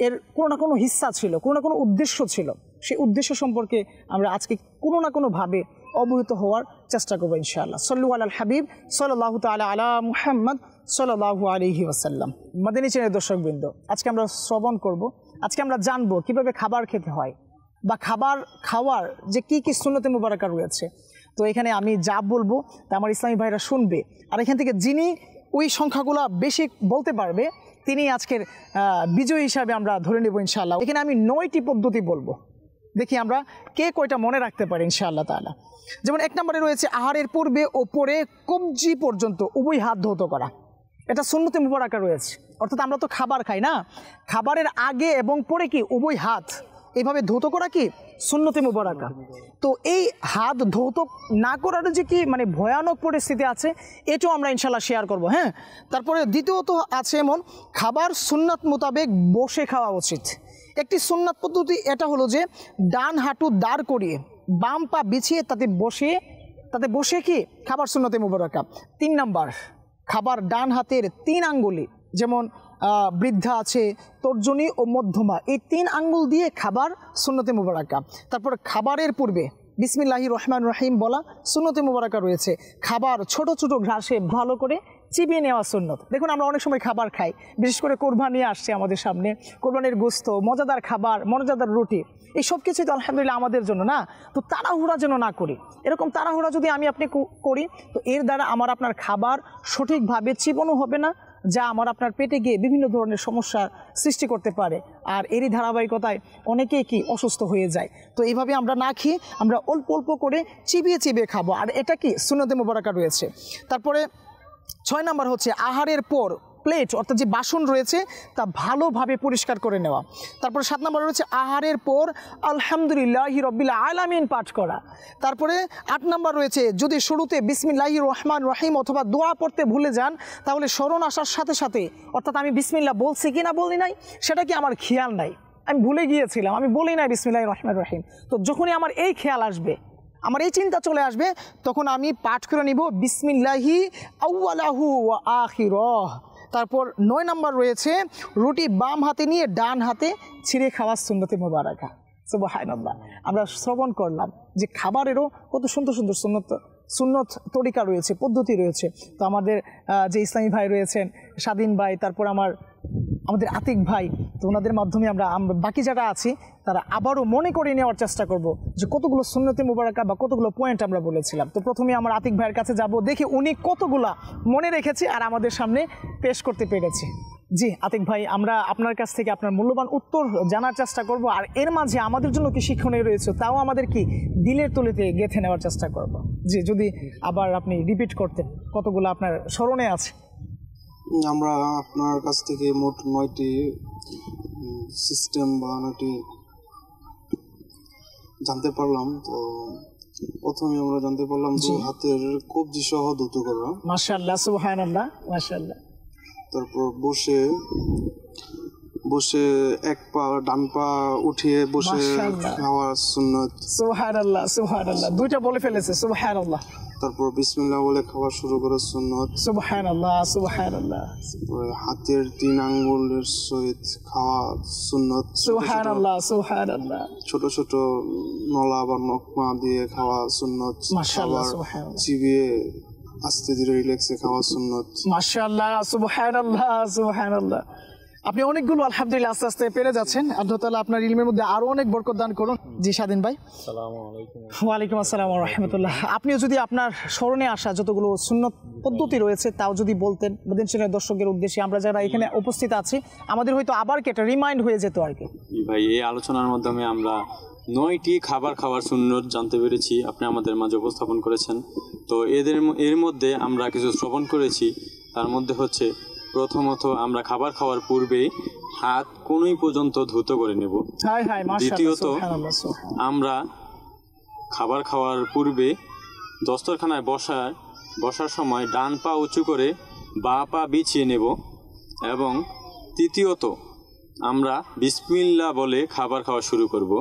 এর কোনো না কোনো হিস্সা ছিল, কোনো না কোনো উদ্দেশ্য ছিল। সেই উদ্দেশ্য সম্পর্কে আমরা আজকে কোনো না কোনোভাবে অবহিত হওয়ার চেষ্টা করবো ইনশাআল্লাহ। সাল্লু আলাল হাবিব সাল্লাল্লাহু তাআলা আলা মুহাম্মদ সাল্লাল্লাহু আলাইহি ওয়াসাল্লাম। মাদানী চ্যানেলের দর্শকবৃন্দ, আজকে আমরা শ্রবণ করব, আজকে আমরা জানবো কিভাবে খাবার খেতে হয় বা খাবার খাওয়ার যে কি কি সুন্নতে মুবারাকা রয়েছে। তো এখানে আমি যা বলবো তা আমার ইসলামী ভাইরা শুনবে, আর এখান থেকে যিনি ওই সংখ্যাগুলো বেশি বলতে পারবে তিনি আজকের বিজয়ী হিসাবে আমরা ধরে নেব ইনশাআল্লাহ। এখানে আমি 9টি পদ্ধতি বলবো, দেখি আমরা কে কয়টা মনে রাখতে পারি ইনশাআল্লাহ তাআলা। যেমন 1 নম্বরে রয়েছে আহারের পূর্বে ও পরে কবজি পর্যন্ত উভয় হাত ধৌত করা। এটা সুন্নতে মুবারাকা রয়েছে, অর্থাৎ আমরা তো খাবার খাই না, খাবারের আগে এবং পরে কি উভয় হাত এইভাবে ধৌত করা কি সুন্নতে মুবারাকা। তো এই হাত ধৌত না করার যে কি মানে ভয়ানক পরিস্থিতি আছে, এটাও আমরা ইনশাল্লাহ শেয়ার করব। হ্যাঁ, তারপরে দ্বিতীয়ত আছে এমন খাবার সুন্নাত মোতাবেক বসে খাওয়া উচিত। একটি সুন্নাত পদ্ধতি এটা হলো যে ডান হাঁটু দাঁড় করিয়ে বাম পা বিছিয়ে তাতে বসে কি খাবার সুন্নতে মুবারাকা। 3 নাম্বার, খাবার ডান হাতের 3 আঙ্গুলে, যেমন বৃদ্ধা আছে, তর্জনী ও মধ্যমা, এই 3 আঙ্গুল দিয়ে খাবার সুন্নতে মুবারাকা। তারপর খাবারের পূর্বে বিসমিল্লাহির রহমানির রহিম বলা সুন্নতে মুবারাকা রয়েছে। খাবার ছোট ছোট ঘাসে ভালো করে চিবিয়ে নেওয়া সুন্নত। দেখুন আমরা অনেক সময় খাবার খাই, বিশেষ করে কোরবানি আসছে আমাদের সামনে, কোরবানির গোস্ত, মজাদার খাবার, মজাদার রুটি, এই সব কিছুই তো আলহামদুলিল্লাহ আমাদের জন্য না। তো তাড়াহুড়া যেন না করি, এরকম তাড়াহুড়া যদি আমি আপনি করি তো এর দ্বারা আমার আপনার খাবার সঠিকভাবে চিবানো হবে না, যা আমার আপনার পেটে গিয়ে বিভিন্ন ধরনের সমস্যার সৃষ্টি করতে পারে। আর এরই ধারাবাহিকতায় অনেকেই কি অসুস্থ হয়ে যায়। তো এইভাবে আমরা না খেয়ে আমরা অল্প অল্প করে চিবিয়ে চিবিয়ে খাবো, আর এটা কি সুন্নতে মুবারাকা রয়েছে। তারপরে 6 নাম্বার হচ্ছে আহারের পর প্লেট অর্থাৎ যে বাসন রয়েছে তা ভালোভাবে পরিষ্কার করে নেওয়া। তারপরে 7 নম্বর রয়েছে আহারের পর আলহামদুলিল্লাহি রাব্বিল আলামিন পাঠ করা। তারপরে 8 নম্বর রয়েছে যদি শুরুতে বিসমিল্লাহির রহমানির রহিম অথবা দোয়া পড়তে ভুলে যান তাহলে স্মরণ আসার সাথে সাথে, অর্থাৎ আমি বিসমিল্লাহ বলছি কি না বলি নাই সেটা কি আমার খেয়াল নাই, আমি ভুলে গিয়েছিলাম, আমি বলি নাই বিসমিল্লাহির রহমানির রহিম, তো যখনই আমার এই খেয়াল আসবে, আমার এই চিন্তা চলে আসবে, তখন আমি পাঠ করে নিব বিসমিল্লাহি আউয়ালাহু ওয়া আখিরাহ। তারপর 9 নম্বর রয়েছে রুটি বাম হাতে নিয়ে ডান হাতে ছিঁড়ে খাওয়ার সুন্নতে মুবারাকা। সুবহানাল্লাহ, আমরা শ্রবণ করলাম যে খাবারেরও কত সুন্দর সুন্দর সুন্নত তরিকা রয়েছে, পদ্ধতি রয়েছে। তো আমাদের যে ইসলামী ভাই রয়েছেন, স্বাধীন ভাই, তারপর আমাদের আতিক ভাই, তো ওনাদের মাধ্যমে আমরা বাকি যারা আছি তারা আবারও মনে করে নেওয়ার চেষ্টা করব যে কতগুলো সুন্নতে মুবারাকা বা কতগুলো পয়েন্ট আমরা বলেছিলাম। তো প্রথমে আমার আতিক ভাইয়ের কাছে যাব, দেখি উনি কতগুলা মনে রেখেছে আর আমাদের সামনে পেশ করতে পেরেছে। জি আতিক ভাই, আমরা আপনার কাছ থেকে আপনার মূল্যবান উত্তর জানার চেষ্টা করব, আর এর মাঝে আমাদের জন্য কি শিক্ষণীয় রয়েছে তাও আমাদের কি দিলের তলিতে গেঁথে নেওয়ার চেষ্টা করব। জি, যদি আবার আপনি রিপিট করতেন, কতগুলো আপনার স্মরণে আছে। আমরা আপনার কাছ থেকে মোট 9টি সিস্টেম বা 9টি জানতে পারলাম। তো প্রথমে আমরা জানতে পারলাম জি। 2 হাতের কবজি সহ দ্রুত করা। মাশাআল্লাহ, সুবহানাল্লাহ, মাশাআল্লাহ। তারপর বসে বসে এক পা ডান পা উঠিয়ে বসে মাশাআল্লাহ। খাওয়া সুন্নত। সুবহানাল্লাহ, সুবহানাল্লাহ, দুইটা বলে ফেলেছে, সুবহানাল্লাহ। তারপর বিসমিল্লাহ বলে খাওয়া শুরু করা সুন্নত। সুবহানাল্লাহ, সুবহানাল্লাহ, তারপরে হাতের 3 আঙ্গুলের সহিত খাওয়া সুন্নত। সুবহানাল্লাহ, সুবহানাল্লাহ, ছোট ছোট নলা বা নকমা দিয়ে খাওয়া সুন্নত। মাশাআল্লাহ, আবার সুবহানাল্লাহ, চিবিয়ে আস্তে ধীরে রিল্যাক্সে খাওয়া সুন্নত। মাশাআল্লাহ, সুবহানাল্লাহ, সুবহানাল্লাহ। আপনি অনেকগুলো আলহামদুলিল্লাহ আস্তে আস্তে পেরে যাচ্ছেন। আল্লাহ তাআলা আপনার ইলমের মধ্যে আরো অনেক বরকত দান করুন। জি স্বাধীন ভাই। আসসালামু আলাইকুম। ওয়ালাইকুম আসসালাম ওয়া রাহমাতুল্লাহ। আপনিও যদি আপনার স্মরণে আসা যতগুলো সুন্নত পদ্ধতি রয়েছে তাও যদি বলতেন মদিনার দর্শকদের উদ্দেশ্যে, আমরা যারা এখানে উপস্থিত আছি আমাদের হয়তো আবার কেটে রিমাইন্ড হয়ে যেত আর কি। জি ভাই, এই আলোচনার মাধ্যমে আমরা 9টি খাবার খাওয়ার সুন্নত জানতে পেরেছি, আপনি আমাদের মাঝে উপস্থাপন করেছেন। তো এর মধ্যে আমরা কিছু শ্রবণ করেছি। তার মধ্যে হচ্ছে প্রথমত আমরা খাবার খাওয়ার পূর্বে হাত কোনই পর্যন্ত ধুত করে নেব। হাই হাই, মাশাআল্লাহ, দ্বিতীয়ত সুবহানাল্লাহ, সুবহানাল্লাহ। আমরা খাবার খাওয়ার পূর্বে দস্তরখানায় বসার সময় ডান পা উঁচু করে বাঁ পা বিছিয়ে নেব। এবং তৃতীয়ত আমরা বিসমিল্লাহ বলে খাবার খাওয়া শুরু করব।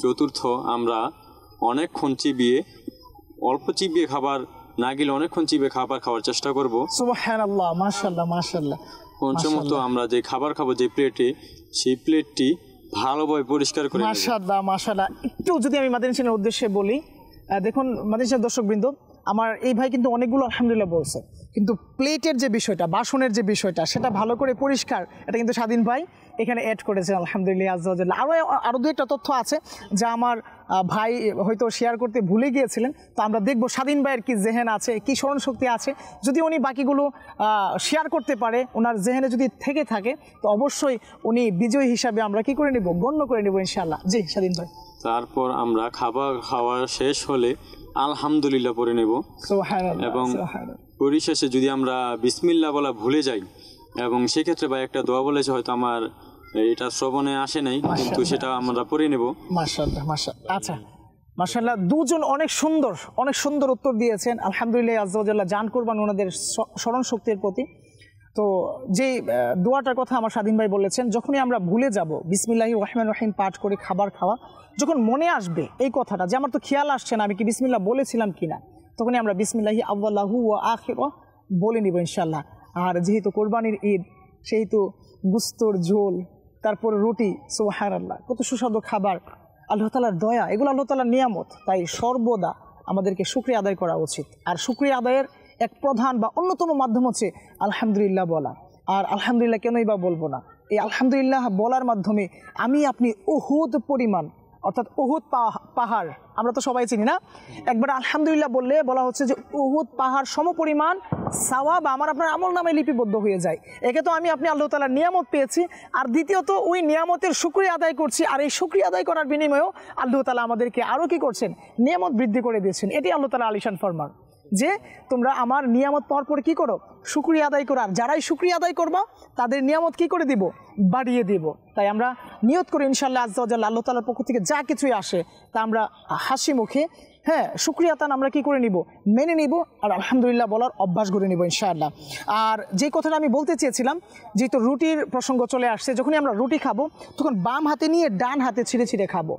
চতুর্থ আমরা অনেকক্ষণ অল্প চিবিয়ে খাবার না গেলে অনেকক্ষণ চিবিয়ে খাবার খাওয়ার চেষ্টা করব। সুবহানাল্লাহ, মাশাআল্লাহ, মাশাআল্লাহ। পঞ্চমত আমরা যে খাবার খাবো যে প্লেটে, সেই প্লেটটি ভালোভাবে পরিষ্কার করে নেব। মাশাআল্লাহ, মাশাআল্লাহ। একটু যদি আমি মাদানী চ্যানেলের উদ্দেশ্যে বলি, দেখুন মাদানী চ্যানেল দর্শকবৃন্দ, আমার এই ভাই কিন্তু অনেকগুলো আলহামদুলিল্লাহ বলছে, কিন্তু প্লেটের যে বিষয়টা, বাসনের যে বিষয়টা, সেটা ভালো করে পরিষ্কার, এটা কিন্তু স্বাধীন ভাই এখানে অ্যাড করেছেন আলহামদুলিল্লাহ আজ্জা ওয়া জাল্লা। আরও দু একটা তথ্য আছে যা আমার ভাই হয়তো শেয়ার করতে ভুলে গিয়েছিলেন। তো আমরা দেখবো স্বাধীন ভাইয়ের কি জেহেন আছে, কি স্মরণশক্তি আছে। যদি উনি বাকিগুলো শেয়ার করতে পারে, ওনার জেহেনে যদি থেকে থাকে, তো অবশ্যই উনি বিজয়ী হিসাবে আমরা কি করে নেব, গণ্য করে নেব ইনশাআল্লাহ। জি স্বাধীন ভাই। তারপর আমরা খাবার খাওয়া শেষ হলে আলহামদুলিল্লাহ পড়ে নেব। সুবহানাল্লাহ, এবং সুবহানাল্লাহ। পরিশেষে যদি আমরা বিসমিল্লাহ বলা ভুলে যাই, এবং সেক্ষেত্রে ভাই একটা দোয়া বলেছে, হয়তো আমার এটা শ্রবণে আসে নাই, কিন্তু সেটা আমরা পড়ে নেব। মাশাআল্লাহ, মাশাআল্লাহ। আচ্ছা, মাশাআল্লাহ, দুজন অনেক সুন্দর উত্তর দিয়েছেন আলহামদুলিল্লাহ আজ্জা ওয়া জাল্লা। জান করবান ওনাদের স্মরণ শক্তির প্রতি। তো যে দোয়াটার কথা আমার স্বাধীন ভাই বলেছেন, যখনই আমরা ভুলে যাব বিসমিল্লাহির রহমানির রহিম পাঠ করে খাবার খাওয়া, যখন মনে আসবে এই কথাটা যে আমার তো খেয়াল আসছে না আমি কি বিসমিল্লাহ বলেছিলাম কিনা, তখনই আমরা বিসমিল্লাহি আউয়ালাহু ওয়া আখিরু বলে নিব ইনশাআল্লাহ। আর যেহেতু কোরবানির ঈদ, সেহেতু গুস্তর ঝোল, তারপর রুটি, সুবহানাল্লাহ, কত সুস্বাদু খাবার, আল্লাহ তাআলার দয়া, এগুলো আল্লাহ তাআলার নিয়ামত। তাই সর্বদা আমাদেরকে শুকরিয়া আদায় করা উচিত। আর শুকরিয়া আদায়ের এক প্রধান বা অন্যতম মাধ্যম হচ্ছে আলহামদুলিল্লাহ বলা। আর আলহামদুলিল্লাহ কেনই বা বলবো না, এই আলহামদুলিল্লাহ বলার মাধ্যমে আপনি উহুদ পরিমাণ, অর্থাৎ উহুদ পাহাড় আমরা তো সবাই চিনি না, একবার আলহামদুলিল্লাহ বললে বলা হচ্ছে যে উহুদ পাহাড় সমপরিমাণ সওয়াব আপনার আমল নামে লিপিবদ্ধ হয়ে যায়। একে তো আপনি আল্লাহ তাআলার নিয়ামত পেয়েছি, আর দ্বিতীয়ত ওই নিয়ামতের শুকরিয়া আদায় করছি। আর এই শুকরিয়া আদায় করার বিনিময়েও আল্লাহ তাআলা আমাদেরকে আরও কি করছেন, নিয়ামত বৃদ্ধি করে দিয়েছেন। এটি আল্লাহ তাআলা আলিশান ফরমান যে তোমরা আমার নিয়ামত পাওয়ার পরে কী করো, শুকরিয়া আদায় করো। আর যারাই শুকরিয়া আদায় করবা তাদের নিয়ামত কী করে দিব, বাড়িয়ে দিব। তাই আমরা নিয়ত করি ইনশাআল্লাহ আজ্জা ওয়া জাল্লা, আল্লাহ তাআলার পক্ষ থেকে যা কিছুই আসে তা আমরা হাসি মুখে শুকরিয়া তান আমরা কি করে নিব, মেনে নিব। আর আলহামদুলিল্লাহ বলার অভ্যাস গড়ে নিব ইনশাআল্লাহ। আর যে কথাটা আমি বলতে চেয়েছিলাম, যেহেতু রুটির প্রসঙ্গ চলে আসছে, যখনই আমরা রুটি খাবো তখন বাম হাতে নিয়ে ডান হাতে ছিঁড়ে ছিঁড়ে খাবো।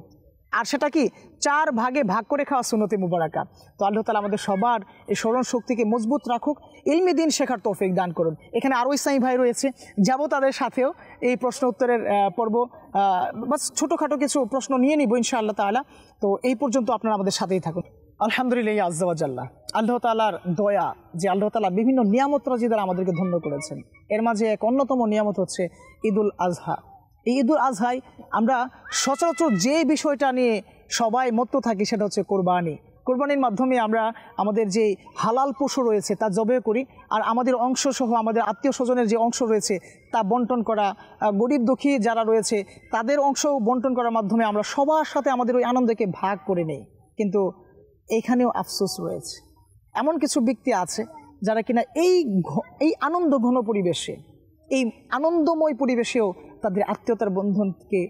আর সেটা কি 4 ভাগে ভাগ করে খাওয়া সুন্নতে মুবারাকা। তো আল্লাহ তাআলা আমাদের সবার এই স্মরণ শক্তিকে মজবুত রাখুক, ইলমে দিন শেখার তৌফিক দান করুন। এখানে আরও ইসলামী ভাই রয়েছে, যাব তাদের সাথেও এই প্রশ্ন উত্তরের পর্ব, বাস ছোটোখাটো কিছু প্রশ্ন নিয়ে নিব ইনশাআল্লাহ তাআলা। তো এই পর্যন্ত আপনারা আমাদের সাথেই থাকুন। আলহামদুলিল্লাহ আজ্জা ওয়া জাল্লা, আল্লাহ তাআলার দয়া যে আল্লাহ তাআলা বিভিন্ন নিয়ামত রাজি দ্বারা আমাদেরকে ধন্য করেছেন। এর মাঝে এক অন্যতম নিয়ামত হচ্ছে ঈদুল আজহা। এই ঈদুল আজহায় আমরা সচরাচর যে বিষয়টা নিয়ে সবাই মত্ত থাকি সেটা হচ্ছে কোরবানি। কোরবানির মাধ্যমে আমরা আমাদের যে হালাল পশু রয়েছে তা জবে করি, আর আমাদের অংশসহ আমাদের আত্মীয় স্বজনের যে অংশ রয়েছে তা বন্টন করা, গরিব দুঃখী যারা রয়েছে তাদের অংশ বন্টন করার মাধ্যমে আমরা সবার সাথে আমাদের ওই আনন্দকে ভাগ করে নেই। কিন্তু এখানেও আফসোস রয়েছে, এমন কিছু ব্যক্তি আছে যারা কিনা এই আনন্দ ঘন পরিবেশে, এই আনন্দময় পরিবেশেও তাদের আত্মীয়তার বন্ধনকে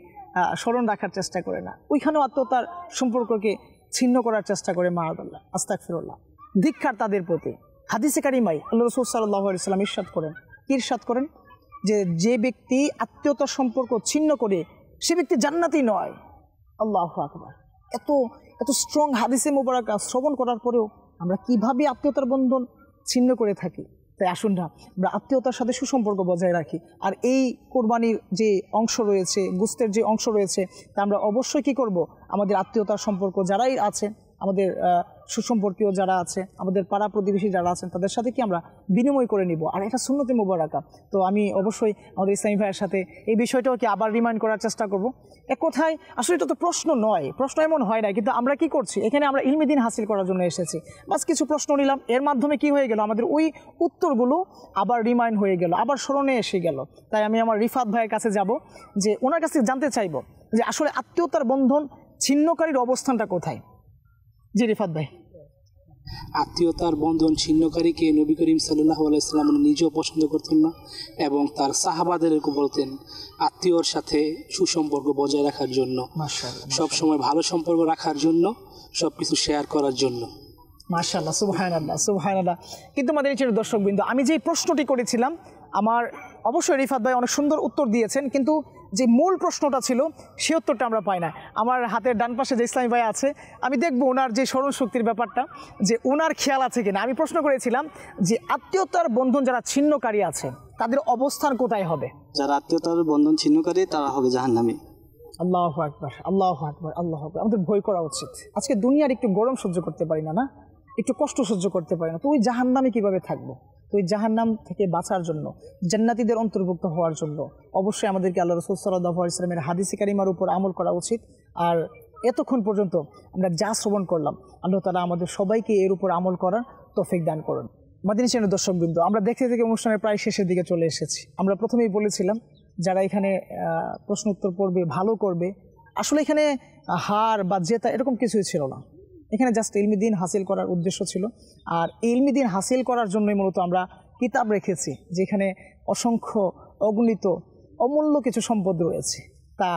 স্মরণ রাখার চেষ্টা করে না, ওইখানেও আত্মীয়তার সম্পর্ককে ছিন্ন করার চেষ্টা করে মাআযাল্লাহ, আস্তাগফিরুল্লাহ। ধিক্কার তাদের প্রতি। হাদিসে কারিমায় আল্লাহ রাসূল সাল্লাল্লাহু আলাইহি ওয়াসাল্লাম ইরশাদ করেন, কি ইরশাদ করেন? যে ব্যক্তি আত্মীয়তার সম্পর্ক ছিন্ন করে সে ব্যক্তি জান্নাতি নয়। আল্লাহু আকবার। এত এত স্ট্রং হাদিসে মোবারকা শ্রবণ করার পরেও আমরা কিভাবে আত্মীয়তার বন্ধন ছিন্ন করে থাকি। তাই আসুন না আমরা আত্মীয়তার সাথে সুসম্পর্ক বজায় রাখি। আর এই কোরবানির যে অংশ রয়েছে, গোশতের যে অংশ রয়েছে, তা আমরা অবশ্যই কি করব, আমাদের আত্মীয়তার সম্পর্ক যারাই আছে, আমাদের সুসম্পর্কীয় যারা আছে, আমাদের পাড়া প্রতিবেশী যারা আছেন, তাদের সাথে কি আমরা বিনিময় করে নিব। আর এটা সুন্নতে মুবারাকা। তো আমি অবশ্যই আমাদের ইসলামী ভাইয়ের সাথে এই বিষয়টাও কি আবার রিমাইন্ড করার চেষ্টা করব। এক কথায় আসলে এটা তো প্রশ্ন নয়, প্রশ্ন এমন হয় না, কিন্তু আমরা কি করছি, এখানে আমরা ইলমে দ্বীন হাসিল করার জন্য এসেছি। বাস কিছু প্রশ্ন নিলাম, এর মাধ্যমে কি হয়ে গেল, আমাদের ওই উত্তরগুলো আবার রিমাইন্ড হয়ে গেল, আবার স্মরণে এসে গেল। তাই আমি আমার রিফাত ভাইয়ের কাছে যাব, যে ওনার কাছে জানতে চাইব যে আসলে আত্মীয়তার বন্ধন ছিন্নকারীর অবস্থানটা কোথায়। জি রিফাত ভাই। আত্মীয়তার বন্ধন ছিন্নকারীকে নবী করিম সাল্লাল্লাহু আলাইহি ওয়াসাল্লাম নিজেও পছন্দ করতেন না, এবং তার সাহাবাদেরকে বলতেন আত্মীয়র সাথে সুসম্পর্ক বজায় রাখার জন্য, সব সময় ভালো সম্পর্ক রাখার জন্য, সবকিছু শেয়ার করার জন্য। মাশাআল্লাহ, সুবহানাল্লাহ, সুবহানাল্লাহ। কিন্তু মাদানী চ্যানেলের দর্শকবৃন্দ, আমি যে প্রশ্নটি করেছিলাম, আমার অবশ্যই রিফাত ভাই অনেক সুন্দর উত্তর দিয়েছেন, কিন্তু যে মূল প্রশ্নটা ছিল সে উত্তরটা আমরা পাই না। আমার হাতের ডান পাশে যে ইসলামী ভাই আছে, আমি দেখবো ওনার যে স্মরণ শক্তির ব্যাপারটা, যে ওনার খেয়াল আছে কিনা। আমি প্রশ্ন করেছিলাম যে আত্মীয়তার বন্ধন যারা ছিন্নকারী আছে তাদের অবস্থান কোথায় হবে? যারা আত্মীয়তার বন্ধন ছিন্নকারী তারা হবে জাহান্নামী। আল্লাহু আকবার, আল্লাহু আকবার, আল্লাহু আকবার। আমাদের ভয় করা উচিত। আজকে দুনিয়ার একটু গরম সহ্য করতে পারি না, একটু কষ্ট সহ্য করতে পারি না, তো ওই জাহান্নামে কীভাবে থাকবো? তো ওই জাহান্নাম থেকে বাঁচার জন্য, জান্নাতীদের অন্তর্ভুক্ত হওয়ার জন্য অবশ্যই আমাদেরকে আল্লাহ রাসূল সাল্লাল্লাহু আলাইহি ওয়াসাল্লামের হাদিসে কারিমার উপর আমল করা উচিত। আর এতক্ষণ পর্যন্ত আমরা যা শ্রবণ করলাম, আল্লাহ তাআলা আমাদের সবাইকে এর উপর আমল করার তৌফিক দান করুন। মাদানী চ্যানেলের দর্শকবৃন্দ, আমরা দেখতে থেকে অনুষ্ঠানের প্রায় শেষের দিকে চলে এসেছি। আমরা প্রথমেই বলেছিলাম যারা এখানে প্রশ্ন উত্তর পড়বে, ভালো করবে, আসলে এখানে হার বা জেতা এরকম কিছুই ছিল না। এখানে জাস্ট ইলমি দ্বীন হাসিল করার উদ্দেশ্য ছিল। আর ইলমি দ্বীন হাসিল করার জন্যই মূলত আমরা কিতাব রেখেছি, যেখানে অসংখ্য অগণিত অমূল্য কিছু সম্পদ রয়েছে, তা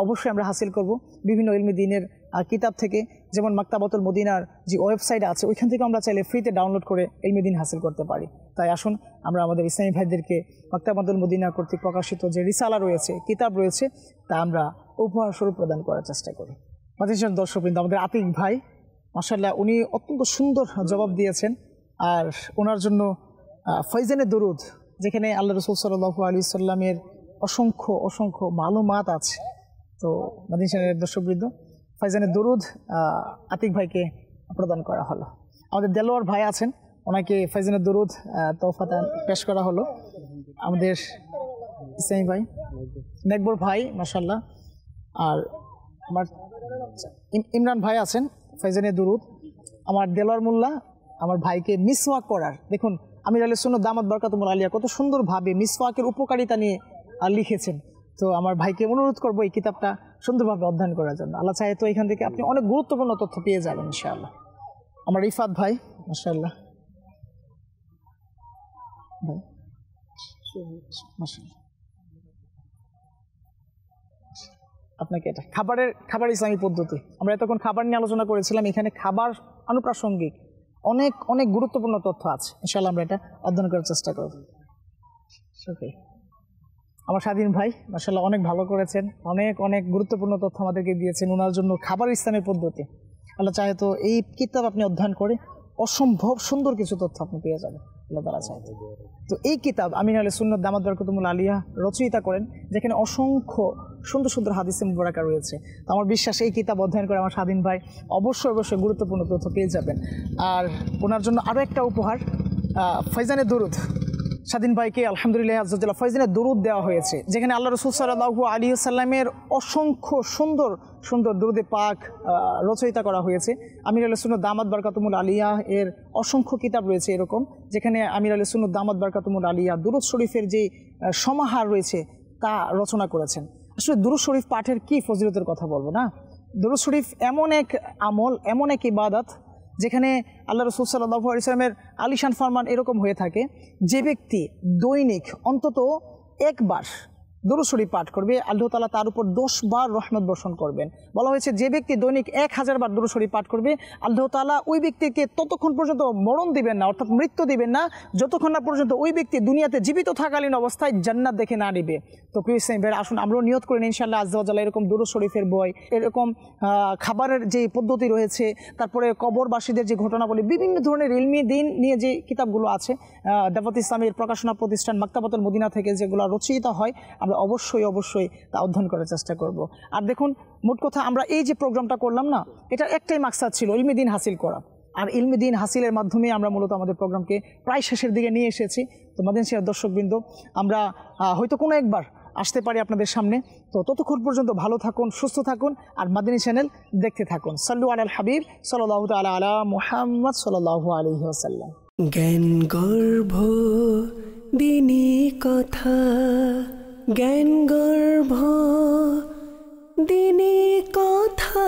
অবশ্যই আমরা হাসিল করব বিভিন্ন ইলমি দ্বীনের কিতাব থেকে। যেমন মাকতাবাতুল মদিনার যে ওয়েবসাইট আছে, ওইখান থেকে আমরা চাইলে ফ্রিতে ডাউনলোড করে ইলমি দ্বীন হাসিল করতে পারি। তাই আসুন আমরা আমাদের ইসলামী ভাইদেরকে মাকতাবাতুল মদিনা কর্তৃক প্রকাশিত যে রিসালা রয়েছে, কিতাব রয়েছে, তা আমরা উপহার স্বরূপ প্রদান করার চেষ্টা করি। মাদানী চ্যানেলের দর্শকবৃন্দ, আমাদের আতিক ভাই মাশাআল্লাহ উনি অত্যন্ত সুন্দর জবাব দিয়েছেন। আর ওনার জন্য ফয়জানে দরুদ, যেখানে আল্লাহ রাসূল সাল্লাল্লাহু আলাইহি ওয়াসাল্লামের অসংখ্য অসংখ্য মালুমাত আছে। তো মাদানী চ্যানেলের দর্শকবৃন্দ, ফয়জানে দরুদ আতিক ভাইকে প্রদান করা হলো। আমাদের দেলোয়ার ভাই আছেন, ওনাকে ফয়জানে দরুদ তোহফাতে পেশ করা হলো। আমাদের ইসলামী ভাই নেকবর ভাই মাশাআল্লাহ, আর আমার ইমরান ভাই আছেন ফয়জানে দরুদ। আমার দেলোয়ার মোল্লা আমার ভাইকে মিসওয়াক করার, দেখুন আমির আহলে সুন্নাত দামাত বরকাতুহুল আলিয়া কত সুন্দরভাবে মিসওয়াকের উপকারিতা নিয়ে লিখেছেন। তো আমার ভাইকে অনুরোধ করবো এই কিতাবটা সুন্দরভাবে অধ্যয়ন করার জন্য। আল্লাহ চাহে তো এখান থেকে আপনি অনেক গুরুত্বপূর্ণ তথ্য পেয়ে যাবেন ইনশাআল্লাহ। আমার রিফাত ভাই মাশাআল্লাহ, ভাই মাশাআল্লাহ, আপনাকে এটা খাবার ইসলামী পদ্ধতি, আমরা এতক্ষণ খাবার নিয়ে আলোচনা করেছিলাম। এখানে খাবার আনুপ্রাসঙ্গিক অনেক অনেক গুরুত্বপূর্ণ তথ্য আছে, ইনশাআল্লাহ আমরা এটা অধ্যয়ন করার চেষ্টা করব। ওকে, আমার স্বাধীন ভাই মাশাআল্লাহ অনেক ভালো করেছেন, অনেক অনেক গুরুত্বপূর্ণ তথ্য আমাদেরকে দিয়েছেন। ওনার জন্য খাবার ইসলামের পদ্ধতি, আল্লাহ চাহে তো এই কিতাব আপনি অধ্যয়ন করে অসম্ভব সুন্দর কিছু তথ্য আপনি পেয়ে যাবেন আল্লাহ তাআলা চাহে। তো এই কিতাব আমির আহলে সুন্নাত দামাত বরকাতুহুল আলিয়া রচয়িতা করেন, যেখানে অসংখ্য সুন্দর সুন্দর হাদিসে মুবারাকা রয়েছে। তো আমার বিশ্বাস এই কিতাব অধ্যয়ন করে আমার স্বাধীন ভাই অবশ্যই অবশ্যই গুরুত্বপূর্ণ তথ্য পেয়ে যাবেন। আর ওনার জন্য আরও একটা উপহার, ফয়জানে দরুদ স্বাধীন ভাইকে আলহামদুলিল্লাহ আজ্জা ওয়াজাল্লা ফয়জানে দরুদ দেওয়া হয়েছে, যেখানে আল্লাহ রাসূল সাল্লাল্লাহু আলাইহি ওয়াসাল্লামের অসংখ্য সুন্দর সুন্দর দরুদে পাক রচয়িতা করা হয়েছে। আমির আহলে সুন্নাত দামাত বরকাতুহুল আলিয়া এর অসংখ্য কিতাব রয়েছে এরকম, যেখানে আমির আহলে সুন্নাত দামাত বরকাতুহুল আলিয়া দুরূদ শরীফের যে সমাহার রয়েছে তা রচনা করেছেন। আসলে দুরূদ শরীফ পাঠের কি ফজিলতের কথা বলবো না। দুরূদ শরীফ এমন এক আমল, এমন এক ইবাদত, যেখানে আল্লাহ রাসূল সাল্লাল্লাহু আলাইহি ওয়াসাল্লামের আলিশান ফরমান এরকম হয়ে থাকে, যে ব্যক্তি দৈনিক অন্তত একবার দুরূদ শরীফ পাঠ করবে, আল্লাহ তাআলা তার উপর 10 বার রহমত বর্ষণ করবেন। বলা হয়েছে যে ব্যক্তি দৈনিক 1000 বার দুরূদ শরীফ পাঠ করবে, আল্লাহ তাআলা ওই ব্যক্তিকে ততক্ষণ পর্যন্ত মরণ দিবেন না, অর্থাৎ মৃত্যু দিবেন না, যতক্ষণ না পর্যন্ত ওই ব্যক্তি দুনিয়াতে জীবিত থাকালীন অবস্থায় জান্নাত দেখে না নিবে। তো প্রিয় ইসলামী ভাইরা, আসুন আমরাও নিয়ত করি ইনশাআল্লাহ আজ্জা ওয়া জাল্লা এরকম দুরূদ শরীফের বই, এরকম খাবারের যে পদ্ধতি রয়েছে, তারপরে কবরবাসীদের যে ঘটনাবলী, বিভিন্ন ধরনের ইলমি দিন নিয়ে যে কিতাবগুলো আছে দাওয়াত ইসলামের প্রকাশনা প্রতিষ্ঠান মাকতাবাতুল মদিনা থেকে যেগুলো রচিত হয়, আমরা অবশ্যই তা অধ্যয়ন করার চেষ্টা করব। আর দেখুন, মোট কথা আমরা এই যে প্রোগ্রামটা করলাম না, এটার একটাই মাকসাদ ছিল ইলমি দিন হাসিল করা। আর ইলমি দিন হাসিলের মাধ্যমে আমরা মূলত আমাদের প্রোগ্রামকে প্রায় শেষের দিকে নিয়ে এসেছি। তো মাদানী দর্শকবৃন্দ, আমরা হয়তো কোনো একবার আসতে পারি আপনাদের সামনে। তো ততক্ষণ পর্যন্ত ভালো থাকুন, সুস্থ থাকুন, আর মাদানী চ্যানেল দেখতে থাকুন। সাল্লু আলাল হাবিব সাল্লাল্লাহু তাআলা আলা মুহাম্মদ সাল্লাল্লাহু আলাইহি ওয়াসাল্লাম। জ্ঞান গর্ভ দিনী কথা, জ্ঞান গর্ভ দিনী কথা।